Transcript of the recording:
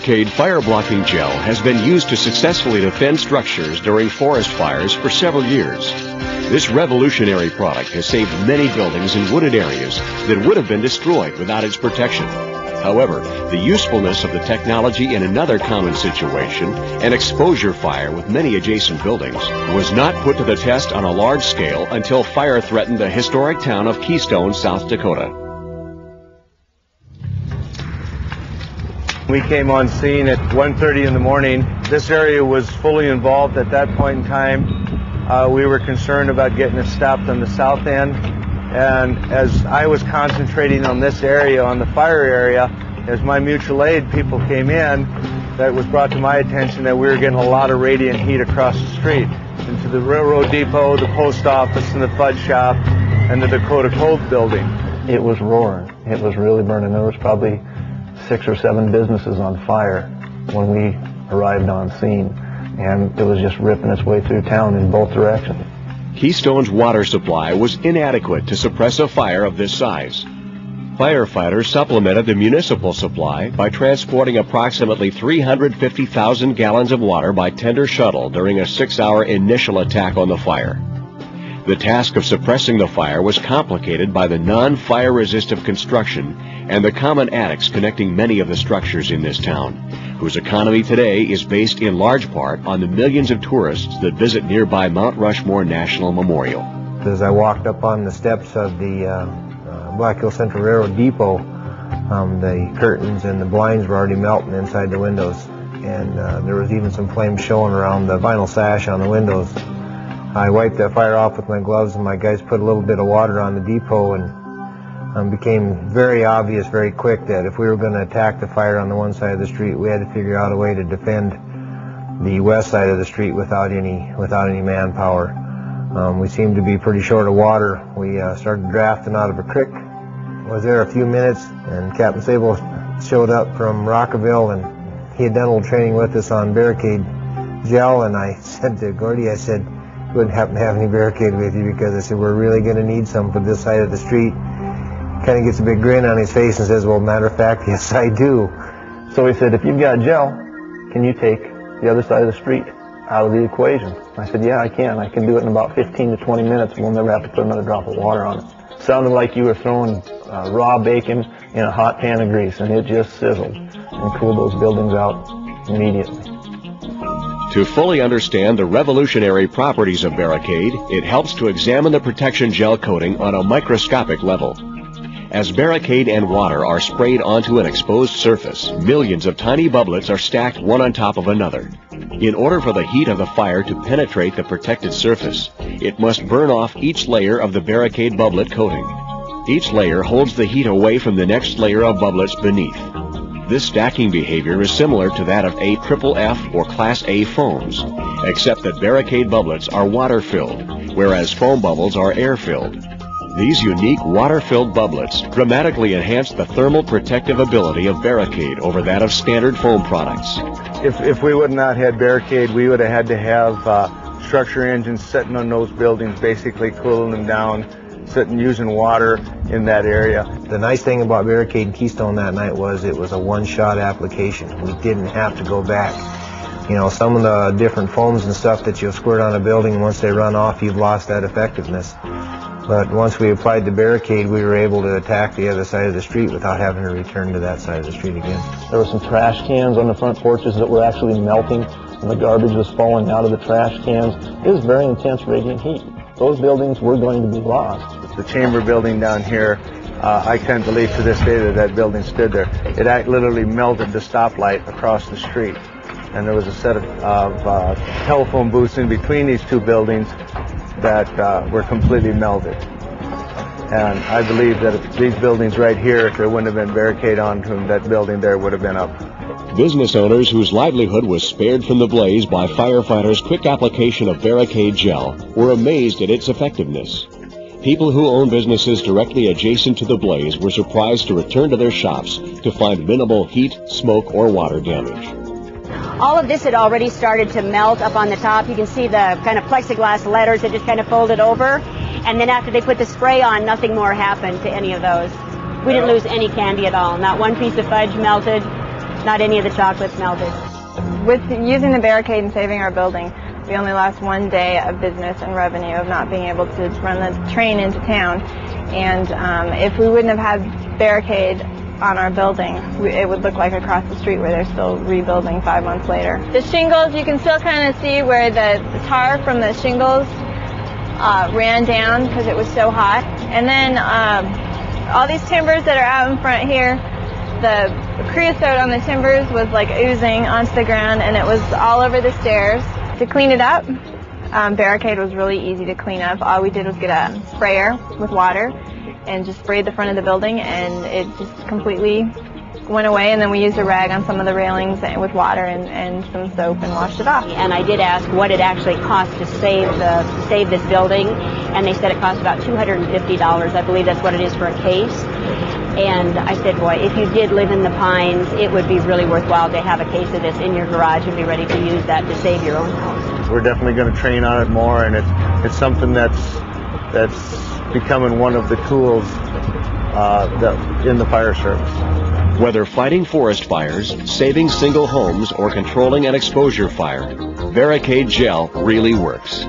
Barricade fire-blocking gel has been used to successfully defend structures during forest fires for several years. This revolutionary product has saved many buildings in wooded areas that would have been destroyed without its protection. However, the usefulness of the technology in another common situation, an exposure fire with many adjacent buildings, was not put to the test on a large scale until fire threatened the historic town of Keystone, South Dakota. We came on scene at 1:30 in the morning. This area was fully involved at that point in time. We were concerned about getting it stopped on the south end. And as I was concentrating on this area, on the fire area, as my mutual aid people came in, that was brought to my attention that we were getting a lot of radiant heat across the street into the railroad depot, the post office, and the fudge shop, and the Dakota Cove building. It was roaring. It was really burning. There was probably 6 or 7 businesses on fire when we arrived on scene, and it was just ripping its way through town in both directions. Keystone's water supply was inadequate to suppress a fire of this size. Firefighters supplemented the municipal supply by transporting approximately 350,000 gallons of water by tender shuttle during a 6-hour initial attack on the fire. The task of suppressing the fire was complicated by the non-fire resistive construction and the common attics connecting many of the structures in this town, whose economy today is based in large part on the millions of tourists that visit nearby Mount Rushmore National Memorial. As I walked up on the steps of the Black Hill Central Railroad Depot, the curtains and the blinds were already melting inside the windows, and there was even some flames showing around the vinyl sash on the windows. I wiped that fire off with my gloves, and my guys put a little bit of water on the depot, and became very obvious very quick that if we were going to attack the fire on the one side of the street, we had to figure out a way to defend the west side of the street without any manpower. We seemed to be pretty short of water. We started drafting out of a creek. I was there a few minutes, and Captain Sable showed up from Rockville, and he had done a little training with us on Barricade gel, and I said to Gordy, I said, you wouldn't happen to have any Barricade with you, because I said, we're really going to need some for this side of the street. Kind of gets a big grin on his face and says, well, matter of fact, yes, I do. So he said, if you've got gel, can you take the other side of the street out of the equation? I said, yeah, I can. I can do it in about 15 to 20 minutes, and we'll never have to put another drop of water on it. Sounded like you were throwing raw bacon in a hot pan of grease, and it just sizzled and cooled those buildings out immediately. To fully understand the revolutionary properties of Barricade, it helps to examine the protection gel coating on a microscopic level. As Barricade and water are sprayed onto an exposed surface, millions of tiny bubblets are stacked one on top of another. In order for the heat of the fire to penetrate the protected surface, it must burn off each layer of the Barricade bubblet coating. Each layer holds the heat away from the next layer of bubblets beneath. This stacking behavior is similar to that of AFFF or Class A foams, except that Barricade bubblets are water-filled, whereas foam bubbles are air-filled. These unique water-filled bubblets dramatically enhance the thermal protective ability of Barricade over that of standard foam products. If we would not had Barricade, we would have had to have structure engines sitting on those buildings, basically cooling them down, sitting using water in that area. The nice thing about Barricade and Keystone that night was it was a one-shot application. We didn't have to go back. You know, some of the different foams and stuff that you'll squirt on a building, once they run off, you've lost that effectiveness. But once we applied the Barricade, we were able to attack the other side of the street without having to return to that side of the street again. There were some trash cans on the front porches that were actually melting, and the garbage was falling out of the trash cans. It was very intense radiant heat. Those buildings were going to be lost. The chamber building down here, I can't believe to this day that that building stood there. It literally melted the stoplight across the street. And there was a set of telephone booths in between these two buildings that were completely melted. And I believe that if these buildings right here, if there wouldn't have been Barricade onto them, that building there would have been up. Business owners whose livelihood was spared from the blaze by firefighters' quick application of Barricade gel were amazed at its effectiveness. People who own businesses directly adjacent to the blaze were surprised to return to their shops to find minimal heat, smoke, or water damage. All of this had already started to melt up on the top. You can see the kind of plexiglass letters that just kind of folded over. And then after they put the spray on, nothing more happened to any of those. We didn't lose any candy at all. Not one piece of fudge melted. not any of the chocolates melted. With using the Barricade and saving our building, we only lost 1 day of business and revenue of not being able to run the train into town. And if we wouldn't have had Barricade on our building, it would look like across the street where they're still rebuilding 5 months later. The shingles, you can still kind of see where the tar from the shingles ran down because it was so hot. And then all these timbers that are out in front here, the creosote on the timbers was like oozing onto the ground, and it was all over the stairs. To clean it up, Barricade was really easy to clean up. All we did was get a sprayer with water and just sprayed the front of the building, and it just completely went away. And then we used a rag on some of the railings with water and some soap and washed it off. And I did ask what it actually cost to save this building, and they said it cost about $250. I believe that's what it is for a case. And I said, boy, if you did live in the Pines, it would be really worthwhile to have a case of this in your garage and be ready to use that to save your own house. We're definitely going to train on it more, and it's something that's becoming one of the tools in the fire service. Whether fighting forest fires, saving single homes, or controlling an exposure fire, Barricade gel really works.